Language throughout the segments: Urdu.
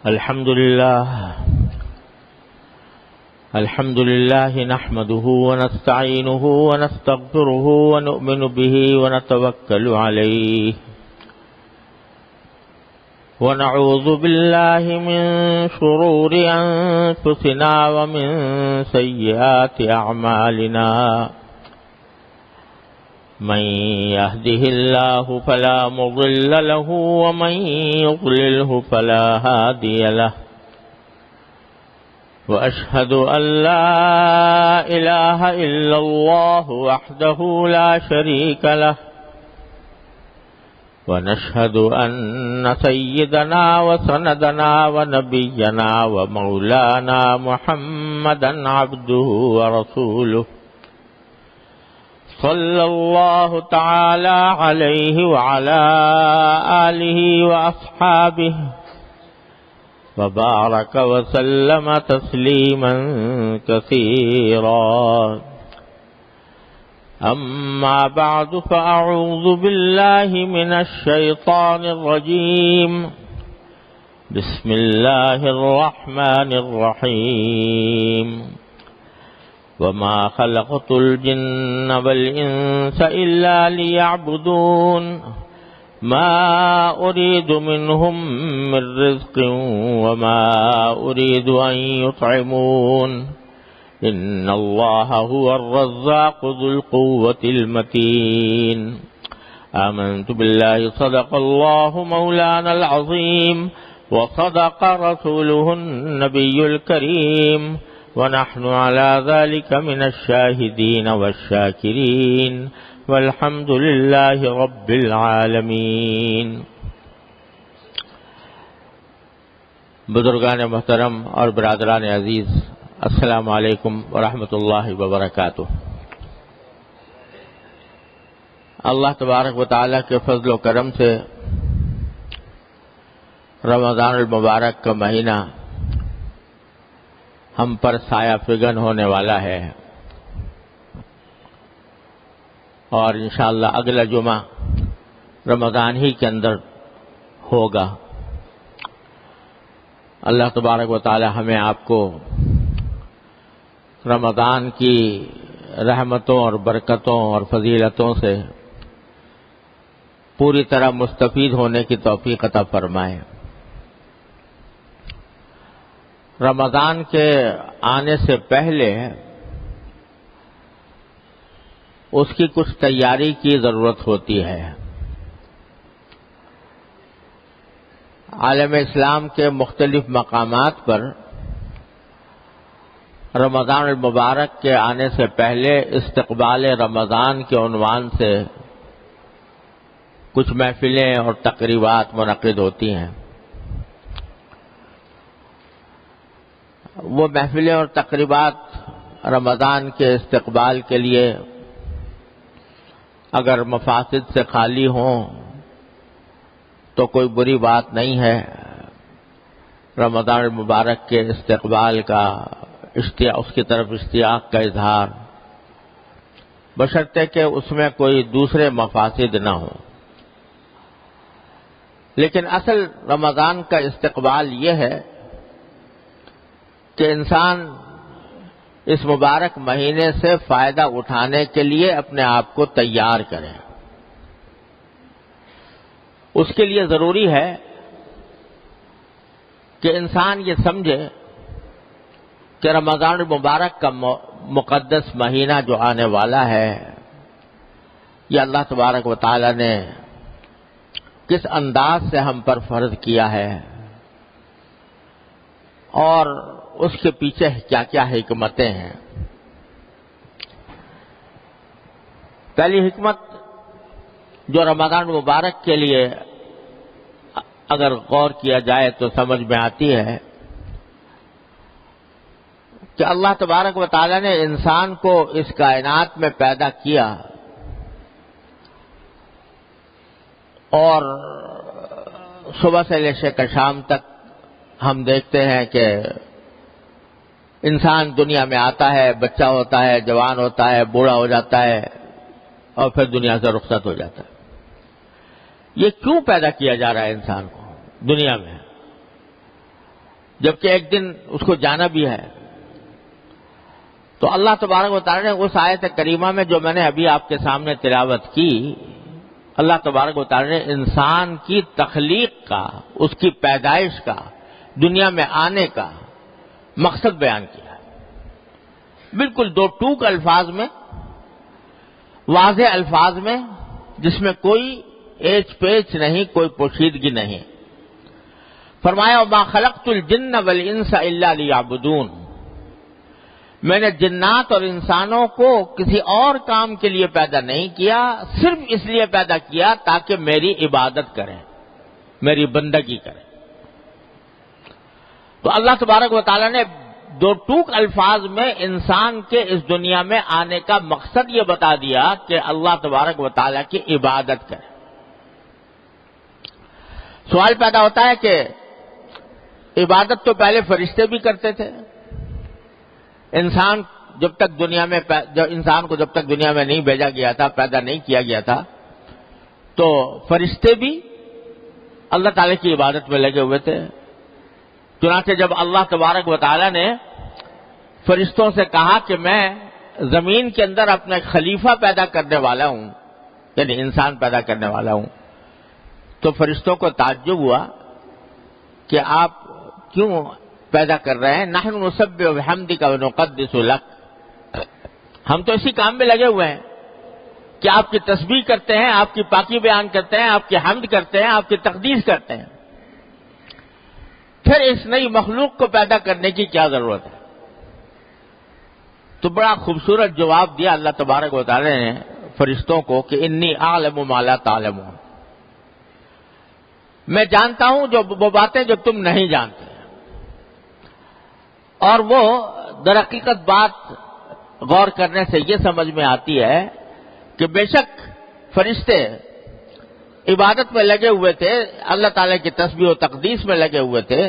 الحمد لله نحمده ونستعينه ونستغفره ونؤمن به ونتوكل عليه ونعوذ بالله من شرور أنفسنا ومن سيئات أعمالنا من يهده الله فلا مضل له ومن يضلله فلا هادي له وأشهد أن لا إله إلا الله وحده لا شريك له ونشهد أن سيدنا وسندنا ونبينا ومولانا محمدا عبده ورسوله صلى الله تعالى عليه وعلى آله وأصحابه وبارك وسلم تسليما كثيرا أما بعد فأعوذ بالله من الشيطان الرجيم بسم الله الرحمن الرحيم وما خلقت الجن والإنس إلا ليعبدون ما أريد منهم من رزق وما أريد أن يطعمون إن الله هو الرزاق ذو القوة المتين آمنت بالله صدق الله مولانا العظيم وصدق رسوله النبي الكريم ونحن على ذلك من الشاهدين والشاكرين والحمد لله رب العالمین۔ بزرگان محترم اور برادران عزیز، السلام علیکم ورحمۃ اللہ وبرکاتہ۔ اللہ تبارک و تعالیٰ کے فضل و کرم سے رمضان المبارک کا مہینہ ہم پر سایہ فگن ہونے والا ہے، اور انشاءاللہ اگلا جمعہ رمضان ہی کے اندر ہوگا۔ اللہ تبارک و تعالی ہمیں آپ کو رمضان کی رحمتوں اور برکتوں اور فضیلتوں سے پوری طرح مستفید ہونے کی توفیق عطا فرمائے۔ رمضان کے آنے سے پہلے اس کی کچھ تیاری کی ضرورت ہوتی ہے۔ عالم اسلام کے مختلف مقامات پر رمضان المبارک کے آنے سے پہلے استقبال رمضان کے عنوان سے کچھ محفلیں اور تقریبات منعقد ہوتی ہیں۔ وہ محفلیں اور تقریبات رمضان کے استقبال کے لیے اگر مفاسد سے خالی ہوں تو کوئی بری بات نہیں ہے۔ رمضان المبارک کے استقبال کا اس کی طرف اشتیاق کا اظہار، بشرطے کہ اس میں کوئی دوسرے مفاسد نہ ہوں۔ لیکن اصل رمضان کا استقبال یہ ہے کہ انسان اس مبارک مہینے سے فائدہ اٹھانے کے لیے اپنے آپ کو تیار کرے۔ اس کے لیے ضروری ہے کہ انسان یہ سمجھے کہ رمضان المبارک کا مقدس مہینہ جو آنے والا ہے، یہ اللہ تبارک و تعالی نے کس انداز سے ہم پر فرض کیا ہے، اور اس کے پیچھے کیا کیا حکمتیں ہیں۔ پہلی حکمت جو رمضان مبارک کے لیے اگر غور کیا جائے تو سمجھ میں آتی ہے کہ اللہ تبارک و تعالی نے انسان کو اس کائنات میں پیدا کیا، اور صبح سے لے کر شام تک ہم دیکھتے ہیں کہ انسان دنیا میں آتا ہے، بچہ ہوتا ہے، جوان ہوتا ہے، بوڑھا ہو جاتا ہے، اور پھر دنیا سے رخصت ہو جاتا ہے۔ یہ کیوں پیدا کیا جا رہا ہے انسان کو دنیا میں؟ جبکہ ایک دن اس کو جانا بھی ہے. تو اللہ تبارک و تعالی نے اس آیت کریمہ میں جو میں نے ابھی آپ کے سامنے تلاوت کی، اللہ تبارک و تعالی نے انسان کی تخلیق کا، اس کی پیدائش کا، دنیا میں آنے کا مقصد بیان کیا ہے. بالکل دو ٹوک الفاظ میں، واضح الفاظ میں، جس میں کوئی ایچ پیچ نہیں، کوئی پوشیدگی نہیں. فرمایا وما خلقت الجن والانس الا لیعبدون، میں نے جنات اور انسانوں کو کسی اور کام کے لیے پیدا نہیں کیا، صرف اس لیے پیدا کیا تاکہ میری عبادت کریں، میری بندگی کریں. تو اللہ تبارک و تعالیٰ نے دو ٹوک الفاظ میں انسان کے اس دنیا میں آنے کا مقصد یہ بتا دیا کہ اللہ تبارک و تعالیٰ کی عبادت کریں. سوال پیدا ہوتا ہے کہ عبادت تو پہلے فرشتے بھی کرتے تھے. انسان کو جب تک دنیا میں نہیں بھیجا گیا تھا، پیدا نہیں کیا گیا تھا، تو فرشتے بھی اللہ تعالیٰ کی عبادت میں لگے ہوئے تھے. چنانچہ جب اللہ تبارک و تعالیٰ نے فرشتوں سے کہا کہ میں زمین کے اندر اپنا خلیفہ پیدا کرنے والا ہوں، یعنی انسان پیدا کرنے والا ہوں، تو فرشتوں کو تعجب ہوا کہ آپ کیوں پیدا کر رہے ہیں؟ نحن نسبح بحمدک ونقدس لک، ہم تو اسی کام میں لگے ہوئے ہیں کہ آپ کی تسبیح کرتے ہیں، آپ کی پاکی بیان کرتے ہیں، آپ کی حمد کرتے ہیں، آپ کی تقدیس کرتے ہیں. پھر اس نئی مخلوق کو پیدا کرنے کی کیا ضرورت ہے؟ تو بڑا خوبصورت جواب دیا اللہ تبارک و تعالی نے فرشتوں کو کہ انی اعلم ما لا تعلمون، میں جانتا ہوں وہ باتیں جو تم نہیں جانتے. اور وہ در حقیقت بات غور کرنے سے یہ سمجھ میں آتی ہے کہ بے شک فرشتے عبادت میں لگے ہوئے تھے، اللہ تعالیٰ کی تسبیح و تقدیس میں لگے ہوئے تھے،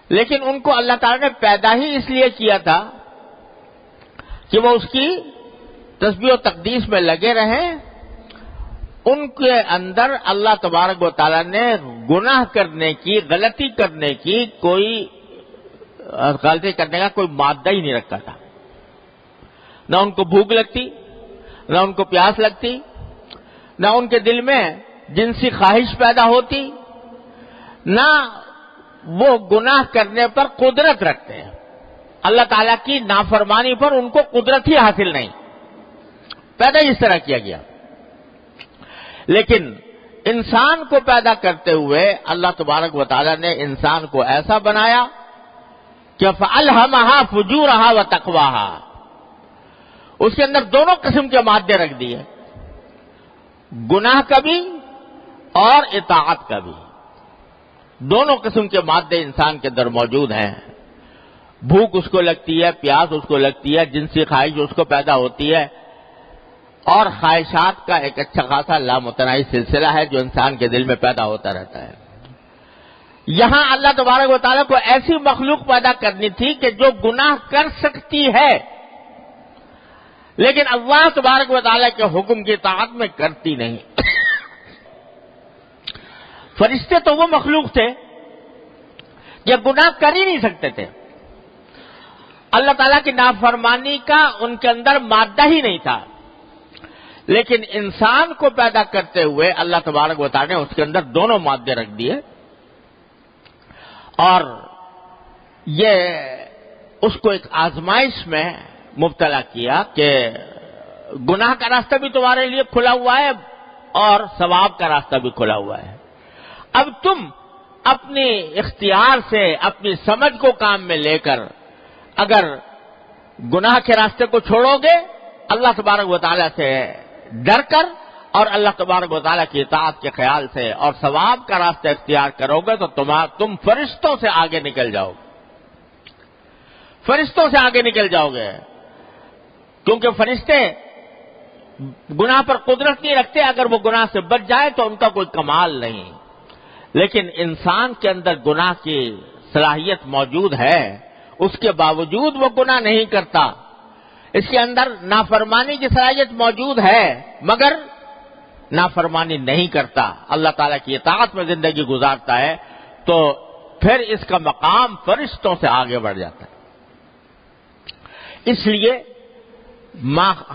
لیکن ان کو اللہ تعالیٰ نے پیدا ہی اس لیے کیا تھا کہ وہ اس کی تسبیح و تقدیس میں لگے رہیں. ان کے اندر اللہ تبارک و تعالیٰ نے گناہ کرنے کی، غلطی کرنے کی، غلطی کرنے کا کوئی مادہ ہی نہیں رکھا تھا. نہ ان کو بھوک لگتی، نہ ان کو پیاس لگتی، نہ ان کے دل میں جنسی خواہش پیدا ہوتی، نہ وہ گناہ کرنے پر قدرت رکھتے ہیں. اللہ تعالیٰ کی نافرمانی پر ان کو قدرت ہی حاصل نہیں، پیدا اس طرح کیا گیا. لیکن انسان کو پیدا کرتے ہوئے اللہ تبارک و تعالیٰ نے انسان کو ایسا بنایا کہ فَأَلْهَمَهَا فُجُورَهَا وَتَقْوَاهَا، اس کے اندر دونوں قسم کے مادے رکھ دیے، گناہ کا بھی اور اطاعت کا بھی. دونوں قسم کے مادے انسان کے اندر موجود ہیں. بھوک اس کو لگتی ہے، پیاس اس کو لگتی ہے، جنسی خواہش اس کو پیدا ہوتی ہے، اور خواہشات کا ایک اچھا خاصا لامتناہی سلسلہ ہے جو انسان کے دل میں پیدا ہوتا رہتا ہے. یہاں اللہ تبارک و تعالیٰ کو ایسی مخلوق پیدا کرنی تھی کہ جو گناہ کر سکتی ہے، لیکن اللہ تبارک و تعالیٰ کے حکم کی اطاعت میں کرتی نہیں. فرشتے تو وہ مخلوق تھے جو گناہ کر ہی نہیں سکتے تھے، اللہ تعالیٰ کی نافرمانی کا ان کے اندر مادہ ہی نہیں تھا. لیکن انسان کو پیدا کرتے ہوئے اللہ تبارک و تعالیٰ نے اس کے اندر دونوں مادے رکھ دیے، اور یہ اس کو ایک آزمائش میں مبتلا کیا کہ گناہ کا راستہ بھی تمہارے لیے کھلا ہوا ہے اور ثواب کا راستہ بھی کھلا ہوا ہے. اب تم اپنی اختیار سے، اپنی سمجھ کو کام میں لے کر اگر گناہ کے راستے کو چھوڑو گے، اللہ تبارک و تعالیٰ سے ڈر کر اور اللہ تبارک و تعالیٰ کی اطاعت کے خیال سے اور ثواب کا راستہ اختیار کرو گے تو تم فرشتوں سے آگے نکل جاؤ گے، فرشتوں سے آگے نکل جاؤ گے. کیونکہ فرشتے گناہ پر قدرت نہیں رکھتے، اگر وہ گناہ سے بچ جائے تو ان کا کوئی کمال نہیں. لیکن انسان کے اندر گناہ کی صلاحیت موجود ہے، اس کے باوجود وہ گناہ نہیں کرتا. اس کے اندر نافرمانی کی صلاحیت موجود ہے مگر نافرمانی نہیں کرتا، اللہ تعالیٰ کی اطاعت میں زندگی گزارتا ہے. تو پھر اس کا مقام فرشتوں سے آگے بڑھ جاتا ہے۔ اس لیے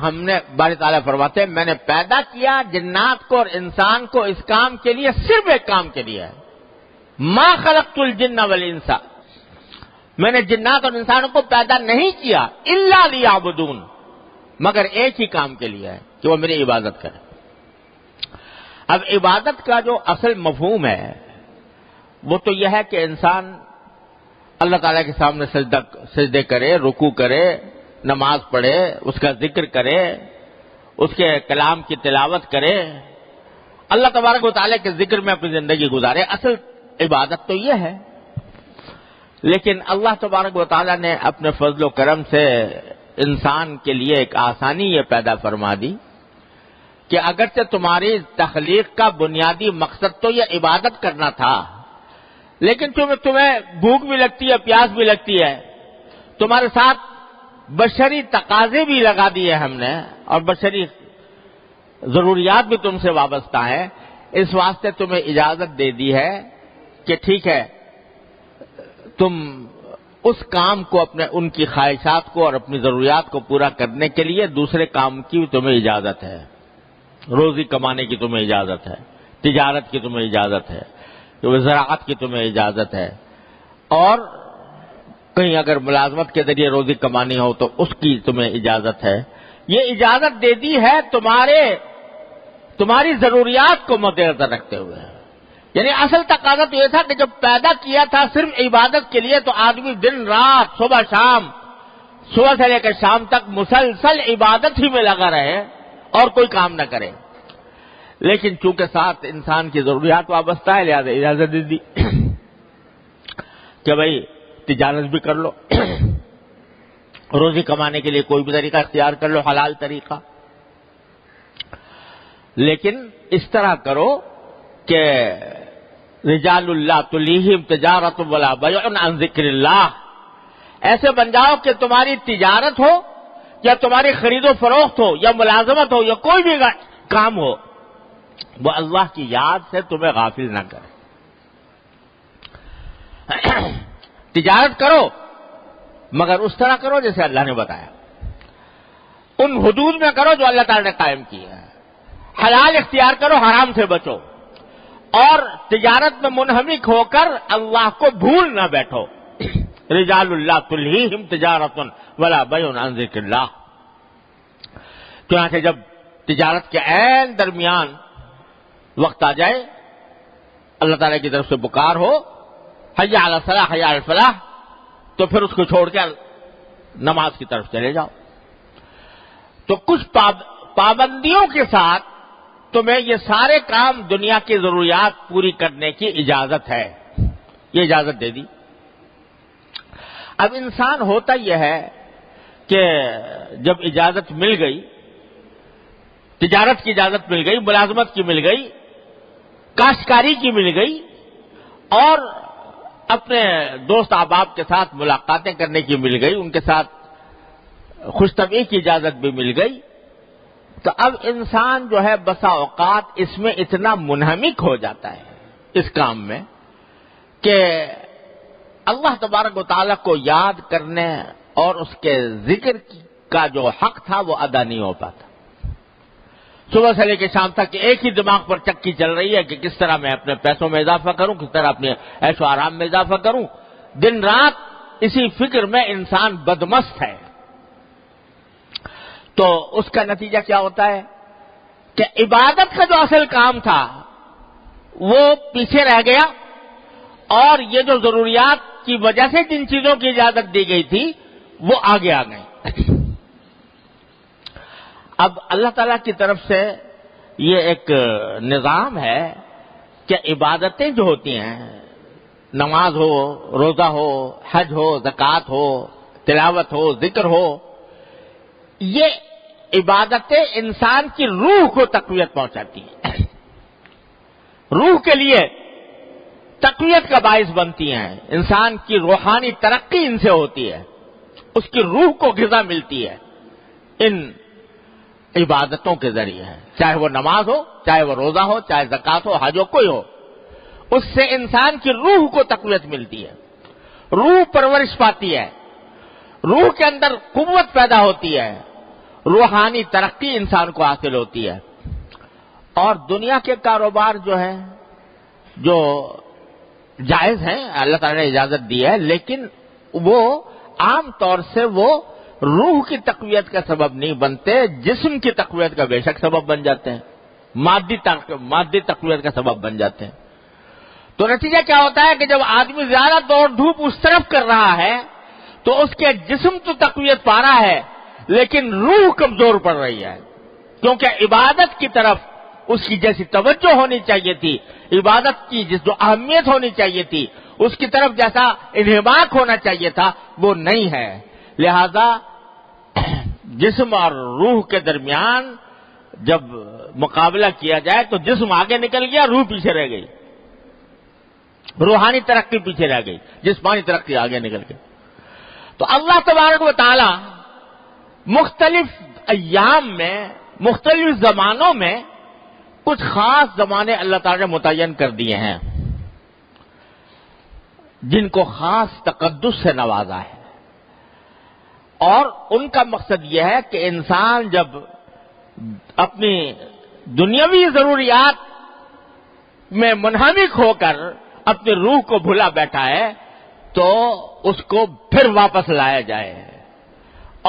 ہم نے باری تعالیٰ فرماتے ہیں میں نے پیدا کیا جنات کو اور انسان کو اس کام کے لیے، صرف ایک کام کے لیے ہے، ما خلقت الجن والانس، میں نے جنات اور انسانوں کو پیدا نہیں کیا الا لیعبدون، مگر ایک ہی کام کے لیے ہے کہ وہ میری عبادت کرے۔ اب عبادت کا جو اصل مفہوم ہے وہ تو یہ ہے کہ انسان اللہ تعالیٰ کے سامنے سجدے کرے، رکوع کرے، نماز پڑھے، اس کا ذکر کرے، اس کے کلام کی تلاوت کرے، اللہ تبارک و تعالیٰ کے ذکر میں اپنی زندگی گزارے۔ اصل عبادت تو یہ ہے، لیکن اللہ تبارک و تعالیٰ نے اپنے فضل و کرم سے انسان کے لیے ایک آسانی یہ پیدا فرما دی کہ اگرچہ تمہاری تخلیق کا بنیادی مقصد تو یہ عبادت کرنا تھا، لیکن تمہیں بھوک بھی لگتی ہے، پیاس بھی لگتی ہے، تمہارے ساتھ بشری تقاضے بھی لگا دیے ہم نے، اور بشری ضروریات بھی تم سے وابستہ ہیں، اس واسطے تمہیں اجازت دے دی ہے کہ ٹھیک ہے تم اس کام کو، ان کی خواہشات کو اور اپنی ضروریات کو پورا کرنے کے لیے دوسرے کام کی تمہیں اجازت ہے، روزی کمانے کی تمہیں اجازت ہے، تجارت کی تمہیں اجازت ہے، زراعت کی تمہیں اجازت ہے، اور کہیں اگر ملازمت کے ذریعے روزی کمانی ہو تو اس کی تمہیں اجازت ہے۔ یہ اجازت دے دی ہے تمہاری ضروریات کو مد نظر رکھتے ہوئے، یعنی اصل تقاضا تو یہ تھا کہ جب پیدا کیا تھا صرف عبادت کے لیے تو آدمی دن رات صبح سے لے کر شام تک مسلسل عبادت ہی میں لگا رہے اور کوئی کام نہ کرے، لیکن چونکہ ساتھ انسان کی ضروریات وابستہ ہے لہذا اجازت دے دی کہ بھائی تجارت بھی کر لو، روزی کمانے کے لیے کوئی بھی طریقہ اختیار کر لو، حلال طریقہ، لیکن اس طرح کرو کہ رجال اللہ تلیہم تجارت ولا بیع عن ذکر اللہ، ایسے بن جاؤ کہ تمہاری تجارت ہو یا تمہاری خرید و فروخت ہو یا ملازمت ہو یا کوئی بھی کام ہو وہ اللہ کی یاد سے تمہیں غافل نہ کرے۔ تجارت کرو مگر اس طرح کرو جیسے اللہ نے بتایا، ان حدود میں کرو جو اللہ تعالی نے قائم کی ہے، حلال اختیار کرو، حرام سے بچو، اور تجارت میں منہمک ہو کر اللہ کو بھول نہ بیٹھو۔ رجال اللہ تلہیہم تجارت ولا بیع عن ذکر اللہ، چنانچہ جب تجارت کے عین درمیان وقت آ جائے، اللہ تعالیٰ کی طرف سے پکار ہو حی علی الصلاح حی علی الفلاح، تو پھر اس کو چھوڑ کر نماز کی طرف چلے جاؤ۔ تو کچھ پابندیوں کے ساتھ تمہیں یہ سارے کام دنیا کی ضروریات پوری کرنے کی اجازت ہے، یہ اجازت دے دی۔ اب انسان ہوتا یہ ہے کہ جب اجازت مل گئی، تجارت کی اجازت مل گئی، ملازمت کی مل گئی، کاشتکاری کی مل گئی، اور اپنے دوست احباب کے ساتھ ملاقاتیں کرنے کی مل گئی، ان کے ساتھ خوش طبعی کی اجازت بھی مل گئی، تو اب انسان جو ہے بسا اوقات اس میں اتنا منہمک ہو جاتا ہے اس کام میں کہ اللہ تبارک و تعالیٰ کو یاد کرنے اور اس کے ذکر کا جو حق تھا وہ ادا نہیں ہو پاتا۔ صبح سے لے کے شام تک ایک ہی دماغ پر چکی چل رہی ہے کہ کس طرح میں اپنے پیسوں میں اضافہ کروں، کس طرح اپنے عیش و آرام میں اضافہ کروں، دن رات اسی فکر میں انسان بدمست ہے۔ تو اس کا نتیجہ کیا ہوتا ہے کہ عبادت کا جو اصل کام تھا وہ پیچھے رہ گیا، اور یہ جو ضروریات کی وجہ سے جن چیزوں کی اجازت دی گئی تھی وہ آگے آ گئی۔ اب اللہ تعالیٰ کی طرف سے یہ ایک نظام ہے کہ عبادتیں جو ہوتی ہیں، نماز ہو، روزہ ہو، حج ہو، زکوٰۃ ہو، تلاوت ہو، ذکر ہو، یہ عبادتیں انسان کی روح کو تقویت پہنچاتی ہیں، روح کے لیے تقویت کا باعث بنتی ہیں، انسان کی روحانی ترقی ان سے ہوتی ہے، اس کی روح کو غذا ملتی ہے ان عبادتوں کے ذریعے، چاہے وہ نماز ہو، چاہے وہ روزہ ہو، چاہے زکوٰۃ ہو، حج ہو، کوئی ہو، اس سے انسان کی روح کو تقویت ملتی ہے، روح پرورش پاتی ہے، روح کے اندر قوت پیدا ہوتی ہے، روحانی ترقی انسان کو حاصل ہوتی ہے۔ اور دنیا کے کاروبار جو ہے جو جائز ہیں، اللہ تعالیٰ نے اجازت دی ہے، لیکن وہ عام طور سے وہ روح کی تقویت کا سبب نہیں بنتے، جسم کی تقویت کا بے شک سبب بن جاتے ہیں، مادی تقویت کا سبب بن جاتے ہیں۔ تو نتیجہ کیا ہوتا ہے کہ جب آدمی زیادہ دوڑ دھوپ اس طرف کر رہا ہے تو اس کے جسم تو تقویت پا رہا ہے لیکن روح کمزور پڑ رہی ہے، کیونکہ عبادت کی طرف اس کی جیسی توجہ ہونی چاہیے تھی، عبادت کی جو اہمیت ہونی چاہیے تھی، اس کی طرف جیسا انہماک ہونا چاہیے تھا وہ نہیں ہے۔ لہذا جسم اور روح کے درمیان جب مقابلہ کیا جائے تو جسم آگے نکل گیا، روح پیچھے رہ گئی، روحانی ترقی پیچھے رہ گئی، جسمانی ترقی آگے نکل گئی۔ تو اللہ تبارک و تعالی مختلف ایام میں، مختلف زمانوں میں کچھ خاص زمانے اللہ تعالی نے متعین کر دیے ہیں جن کو خاص تقدس سے نوازا ہے، اور ان کا مقصد یہ ہے کہ انسان جب اپنی دنیاوی ضروریات میں منہمک ہو کر اپنی روح کو بھلا بیٹھا ہے تو اس کو پھر واپس لایا جائے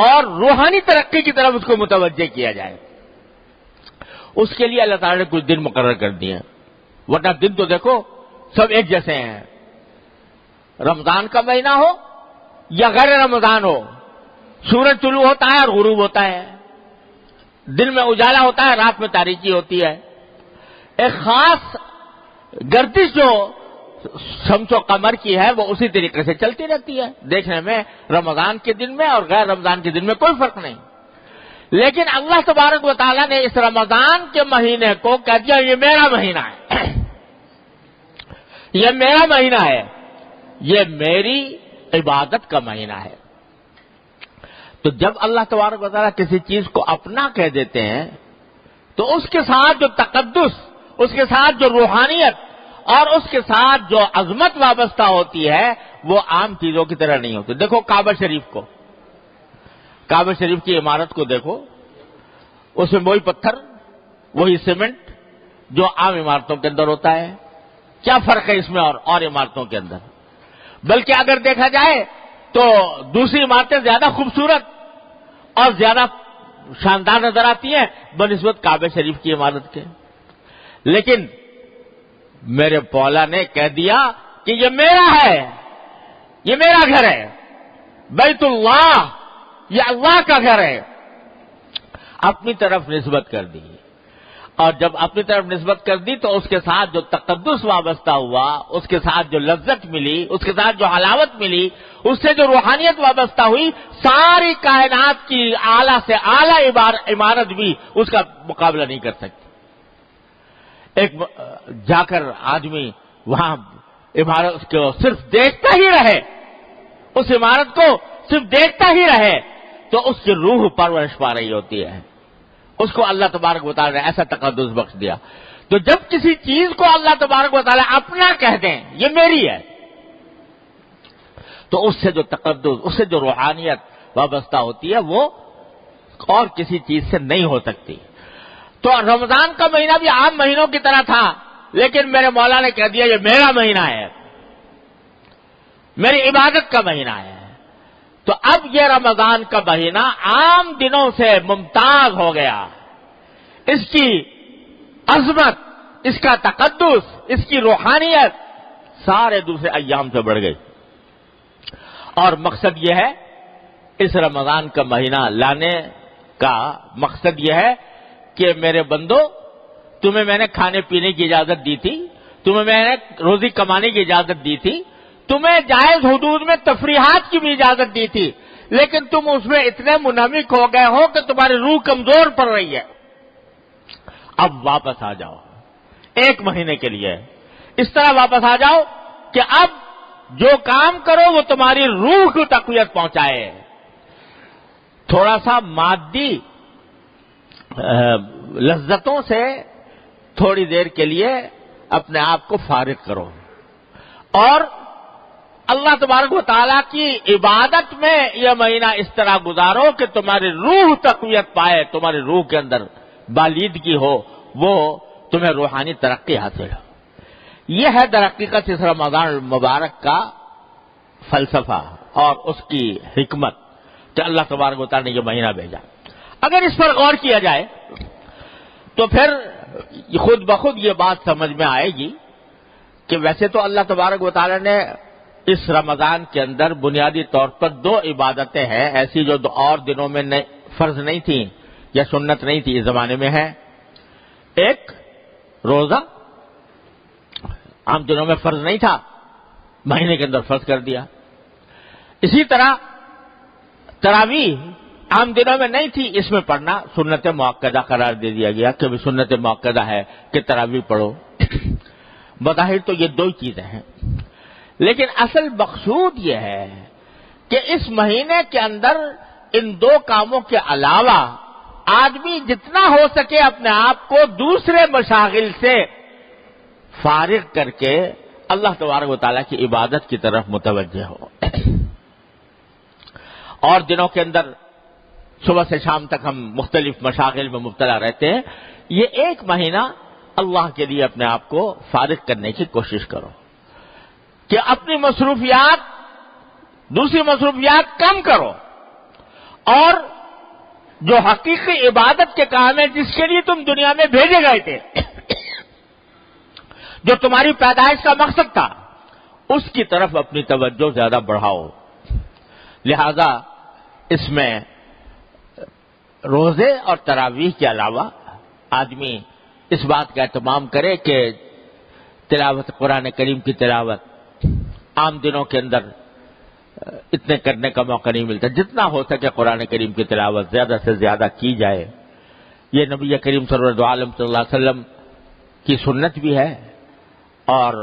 اور روحانی ترقی کی طرف اس کو متوجہ کیا جائے۔ اس کے لیے اللہ تعالیٰ نے کچھ دن مقرر کر دیے ہیں، ورنہ دن تو دیکھو سب ایک جیسے ہیں، رمضان کا مہینہ ہو یا غیر رمضان ہو، سورج طلوع ہوتا ہے اور غروب ہوتا ہے، دن میں اجالا ہوتا ہے، رات میں تاریکی ہوتی ہے، ایک خاص گردش جو شمس و قمر کی ہے وہ اسی طریقے سے چلتی رہتی ہے، دیکھنے میں رمضان کے دن میں اور غیر رمضان کے دن میں کوئی فرق نہیں۔ لیکن اللہ تبارک و تعالیٰ نے اس رمضان کے مہینے کو کہہ دیا یہ میرا مہینہ ہے، یہ میرا مہینہ ہے، یہ میری عبادت کا مہینہ ہے۔ تو جب اللہ تبارک و تعالیٰ کسی چیز کو اپنا کہہ دیتے ہیں تو اس کے ساتھ جو تقدس، اس کے ساتھ جو روحانیت اور اس کے ساتھ جو عظمت وابستہ ہوتی ہے وہ عام چیزوں کی طرح نہیں ہوتی۔ دیکھو کعبہ شریف کو، کعبہ شریف کی عمارت کو دیکھو، اس میں وہی پتھر، وہی سیمنٹ جو عام عمارتوں کے اندر ہوتا ہے، کیا فرق ہے اس میں اور عمارتوں کے اندر؟ بلکہ اگر دیکھا جائے تو دوسری عمارتیں زیادہ خوبصورت اور زیادہ شاندار نظر آتی ہیں بنسبت کعبہ شریف کی عمارت کے۔ لیکن میرے مولا نے کہہ دیا کہ یہ میرا ہے، یہ میرا گھر ہے، بیت اللہ، یہ اللہ کا گھر ہے، اپنی طرف نسبت کر دی۔ اور جب اپنی طرف نسبت کر دی تو اس کے ساتھ جو تقدس وابستہ ہوا، اس کے ساتھ جو لذت ملی، اس کے ساتھ جو حلاوت ملی، اس سے جو روحانیت وابستہ ہوئی، ساری کائنات کی اعلیٰ سے اعلیٰ عمارت بھی اس کا مقابلہ نہیں کر سکتی۔ ایک جا کر آدمی وہاں عمارت کو صرف دیکھتا ہی رہے، اس عمارت کو صرف دیکھتا ہی رہے تو اس کی روح پرورش پا رہی ہوتی ہے، اس کو اللہ تبارک و تعالیٰ نے ایسا تقدس بخش دیا۔ تو جب کسی چیز کو اللہ تبارک و تعالیٰ اپنا کہہ دیں یہ میری ہے تو اس سے جو تقدس، اس سے جو روحانیت وابستہ ہوتی ہے وہ اور کسی چیز سے نہیں ہو سکتی۔ تو رمضان کا مہینہ بھی عام مہینوں کی طرح تھا، لیکن میرے مولا نے کہہ دیا یہ میرا مہینہ ہے، میری عبادت کا مہینہ ہے۔ تو اب یہ رمضان کا مہینہ عام دنوں سے ممتاز ہو گیا، اس کی عظمت، اس کا تقدس، اس کی روحانیت سارے دوسرے ایام سے بڑھ گئی۔ اور مقصد یہ ہے، اس رمضان کا مہینہ لانے کا مقصد یہ ہے کہ میرے بندو، تمہیں میں نے کھانے پینے کی اجازت دی تھی، تمہیں میں نے روزی کمانے کی اجازت دی تھی، تمہیں جائز حدود میں تفریحات کی بھی اجازت دی تھی، لیکن تم اس میں اتنے منہمک ہو گئے ہو کہ تمہاری روح کمزور پڑ رہی ہے۔ اب واپس آ جاؤ، ایک مہینے کے لیے اس طرح واپس آ جاؤ کہ اب جو کام کرو وہ تمہاری روح کو تقویت پہنچائے، تھوڑا سا مادی لذتوں سے تھوڑی دیر کے لیے اپنے آپ کو فارغ کرو۔ اور اللہ تبارک و تعالیٰ کی عبادت میں یہ مہینہ اس طرح گزارو کہ تمہاری روح تقویت پائے، تمہاری روح کے اندر بالیدگی ہو، وہ تمہیں روحانی ترقی حاصل ہو۔ یہ ہے در حقیقت اس رمضان المبارک کا فلسفہ اور اس کی حکمت کہ اللہ تبارک و تعالیٰ نے یہ مہینہ بھیجا۔ اگر اس پر غور کیا جائے تو پھر خود بخود یہ بات سمجھ میں آئے گی کہ ویسے تو اللہ تبارک و تعالیٰ نے اس رمضان کے اندر بنیادی طور پر دو عبادتیں ہیں ایسی جو اور دنوں میں فرض نہیں تھیں یا سنت نہیں تھی، اس زمانے میں ہے۔ ایک روزہ عام دنوں میں فرض نہیں تھا، مہینے کے اندر فرض کر دیا۔ اسی طرح تراویح عام دنوں میں نہیں تھی، اس میں پڑھنا سنت مؤکدہ قرار دے دیا گیا کہ سنت مؤکدہ ہے کہ تراویح پڑھو۔ بظاہر تو یہ دو چیزیں ہیں، لیکن اصل مقصود یہ ہے کہ اس مہینے کے اندر ان دو کاموں کے علاوہ آدمی جتنا ہو سکے اپنے آپ کو دوسرے مشاغل سے فارغ کر کے اللہ تبارک و تعالیٰ کی عبادت کی طرف متوجہ ہو۔ اور دنوں کے اندر صبح سے شام تک ہم مختلف مشاغل میں مبتلا رہتے ہیں، یہ ایک مہینہ اللہ کے لیے اپنے آپ کو فارغ کرنے کی کوشش کرو کہ اپنی مصروفیات، دوسری مصروفیات کم کرو، اور جو حقیقی عبادت کے کام ہے جس کے لیے تم دنیا میں بھیجے گئے تھے، جو تمہاری پیدائش کا مقصد تھا، اس کی طرف اپنی توجہ زیادہ بڑھاؤ۔ لہذا اس میں روزے اور تراویح کے علاوہ آدمی اس بات کا اہتمام کرے کہ تلاوت قرآن کریم کی تلاوت عام دنوں کے اندر اتنے کرنے کا موقع نہیں ملتا، جتنا ہو سکے قرآن کریم کی تلاوت زیادہ سے زیادہ کی جائے۔ یہ نبی کریم سرور عالم صلی اللہ علیہ وسلم کی سنت بھی ہے، اور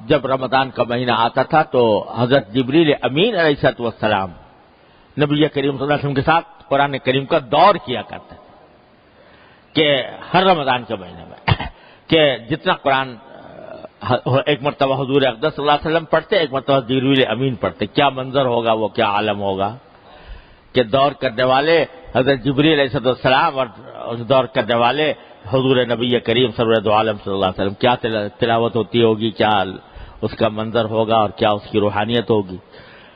جب رمضان کا مہینہ آتا تھا تو حضرت جبریل امین علیہ السلام نبی کریم صلی اللہ علیہ وسلم کے ساتھ قرآن کریم کا دور کیا کرتے کہ ہر رمضان کے مہینے میں کہ جتنا قرآن ایک مرتبہ حضور اقدس صلی اللہ علیہ وسلم پڑھتے، ایک مرتبہ جبریل امین پڑھتے، کیا منظر ہوگا، وہ کیا عالم ہوگا کہ دور کرنے والے حضرت جبریل علیہ السلام اور دور کرنے والے حضور نبی کریم سرور عالم صلی اللہ علیہ وسلم، کیا تلاوت ہوتی ہوگی، کیا اس کا منظر ہوگا اور کیا اس کی روحانیت ہوگی۔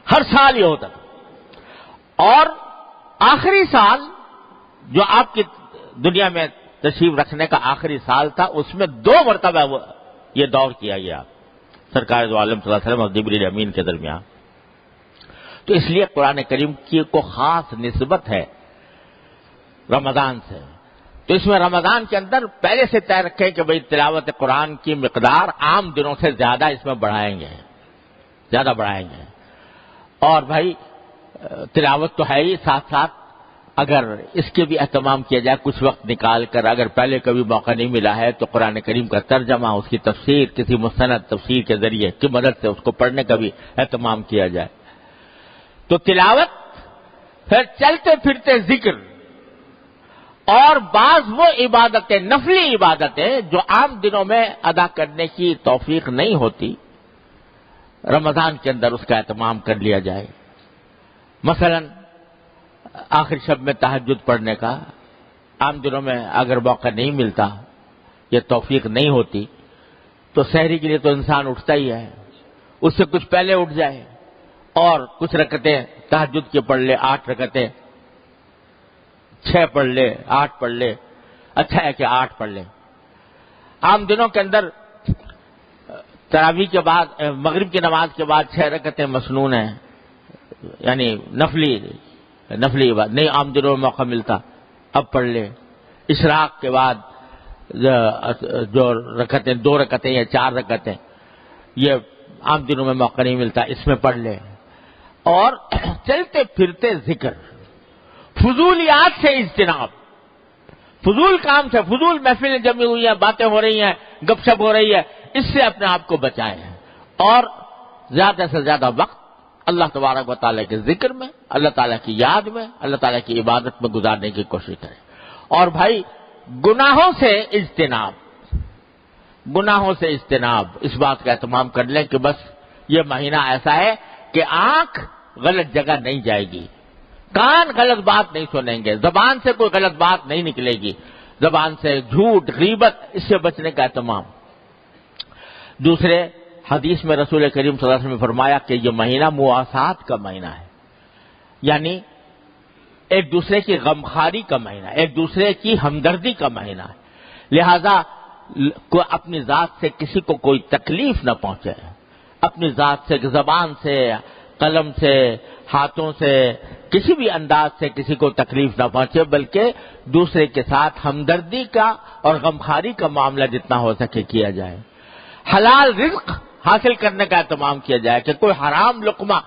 ہر سال یہ ہوتا تھا، اور آخری سال جو آپ کی دنیا میں تشریف رکھنے کا آخری سال تھا، اس میں 2 مرتبہ یہ دور کیا گیا سرکار دو عالم صلی اللہ علیہ وسلم اور جبریل امین کے درمیان۔ تو اس لیے قرآن کریم کی کو خاص نسبت ہے رمضان سے۔ تو اس میں رمضان کے اندر پہلے سے طے رکھیں کہ بھئی تلاوت قرآن کی مقدار عام دنوں سے زیادہ اس میں بڑھائیں گے، اور بھائی تلاوت تو ہے ہی، ساتھ ساتھ اگر اس کے بھی اہتمام کیا جائے کچھ وقت نکال کر، اگر پہلے کبھی موقع نہیں ملا ہے تو قرآن کریم کا ترجمہ، اس کی تفسیر کسی مستند تفسیر کے ذریعے کی مدد سے اس کو پڑھنے کا بھی اہتمام کیا جائے۔ تو تلاوت، پھر چلتے پھرتے ذکر، اور بعض وہ عبادتیں، نفلی عبادتیں جو عام دنوں میں ادا کرنے کی توفیق نہیں ہوتی، رمضان کے اندر اس کا اہتمام کر لیا جائے۔ مثلا آخر شب میں تہجد پڑھنے کا عام دنوں میں اگر موقع نہیں ملتا، یہ توفیق نہیں ہوتی، تو سحری کے لیے تو انسان اٹھتا ہی ہے، اس سے کچھ پہلے اٹھ جائے اور کچھ رکعتیں تہجد کے پڑھ لے، 8 رکعتیں، 6 پڑھ لے، 8 پڑھ لے، اچھا ہے کہ 8 پڑھ لے۔ عام دنوں کے اندر تراویح کے بعد، مغرب کی نماز کے بعد 6 رکعتیں مسنون ہیں، یعنی نفلی بات نہیں، عام دنوں میں موقع ملتا اب پڑھ لے۔ اشراق کے بعد جو رکعتیں، 2 رکعتیں یا 4 رکعتیں، یہ عام دنوں میں موقع نہیں ملتا، اس میں پڑھ لے۔ اور چلتے پھرتے ذکر، فضولیات سے اجتناب، فضول کام سے، فضول محفلیں جمی ہوئی ہیں، باتیں ہو رہی ہیں، گپ شپ ہو رہی ہے، اس سے اپنے آپ کو بچائیں، اور زیادہ سے زیادہ وقت اللہ تبارک و تعالیٰ کے ذکر میں، اللہ تعالیٰ کی یاد میں، اللہ تعالیٰ کی عبادت میں گزارنے کی کوشش کریں۔ اور بھائی گناہوں سے اجتناب، اس بات کا اہتمام کر لیں کہ بس یہ مہینہ ایسا ہے کہ آنکھ غلط جگہ نہیں جائے گی، کان غلط بات نہیں سنیں گے، زبان سے کوئی غلط بات نہیں نکلے گی، زبان سے جھوٹ غیبت اس سے بچنے کا اہتمام۔ دوسرے حدیث میں رسول کریم صلی اللہ علیہ وسلم نے فرمایا کہ یہ مہینہ مواسات کا مہینہ ہے، یعنی ایک دوسرے کی غمخواری کا مہینہ، ایک دوسرے کی ہمدردی کا مہینہ ہے، لہذا اپنی ذات سے کسی کو کوئی تکلیف نہ پہنچے، اپنی ذات سے، زبان سے، قلم سے، ہاتھوں سے، کسی بھی انداز سے کسی کو تکلیف نہ پہنچے، بلکہ دوسرے کے ساتھ ہمدردی کا اور غمخواری کا معاملہ جتنا ہو سکے کیا جائے، حلال رزق حاصل کرنے کا اہتمام کیا جائے کہ کوئی حرام لقمہ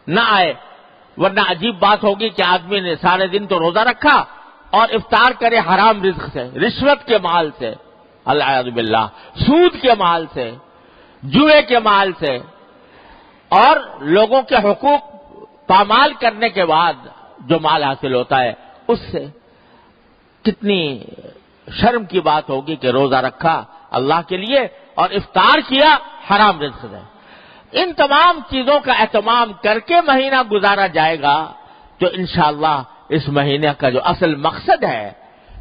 نہ آئے، ورنہ عجیب بات ہوگی کہ آدمی نے سارے دن تو روزہ رکھا اور افطار کرے حرام رزق سے، رشوت کے مال سے، العیاذ باللہ، سود کے مال سے، جوئے کے مال سے، اور لوگوں کے حقوق پامال کرنے کے بعد جو مال حاصل ہوتا ہے اس سے کتنی شرم کی بات ہوگی کہ روزہ رکھا اللہ کے لیے اور افطار کیا حرام رزق سے۔ ان تمام چیزوں کا اہتمام کر کے مہینہ گزارا جائے گا تو انشاءاللہ اس مہینے کا جو اصل مقصد ہے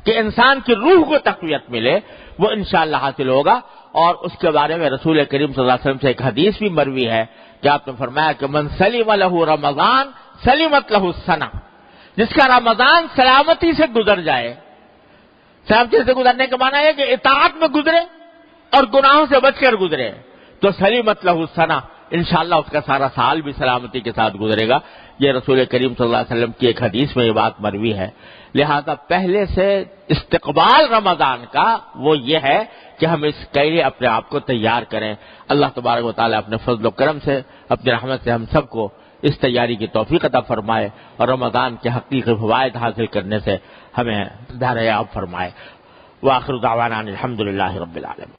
کہ انسان کی روح کو تقویت ملے وہ انشاءاللہ حاصل ہوگا۔ اور اس کے بارے میں رسول کریم صلی اللہ علیہ وسلم سے ایک حدیث بھی مروی ہے کہ آپ نے فرمایا کہ من سلم لہ رمضان سلمت لہ السنہ، جس کا رمضان سلامتی سے گزر جائے، سلامتی سے گزرنے کا معنی ہے کہ اطاعت میں گزرے اور گناہوں سے بچ کر گزرے تو سلمت لہ السنہ، انشاءاللہ اس کا سارا سال بھی سلامتی کے ساتھ گزرے گا۔ یہ رسول کریم صلی اللہ علیہ وسلم کی ایک حدیث میں یہ بات مروی ہے۔ لہذا پہلے سے استقبال رمضان کا وہ یہ ہے کہ ہم اس کے لیے اپنے آپ کو تیار کریں۔ اللہ تبارک و تعالیٰ اپنے فضل و کرم سے، اپنی رحمت سے ہم سب کو اس تیاری کی توفیق عطا فرمائے اور رمضان کے حقیقی فوائد حاصل کرنے سے ہمیں دار یاب فرمائے۔ وآخر دعوانا الحمدللہ رب العالمین۔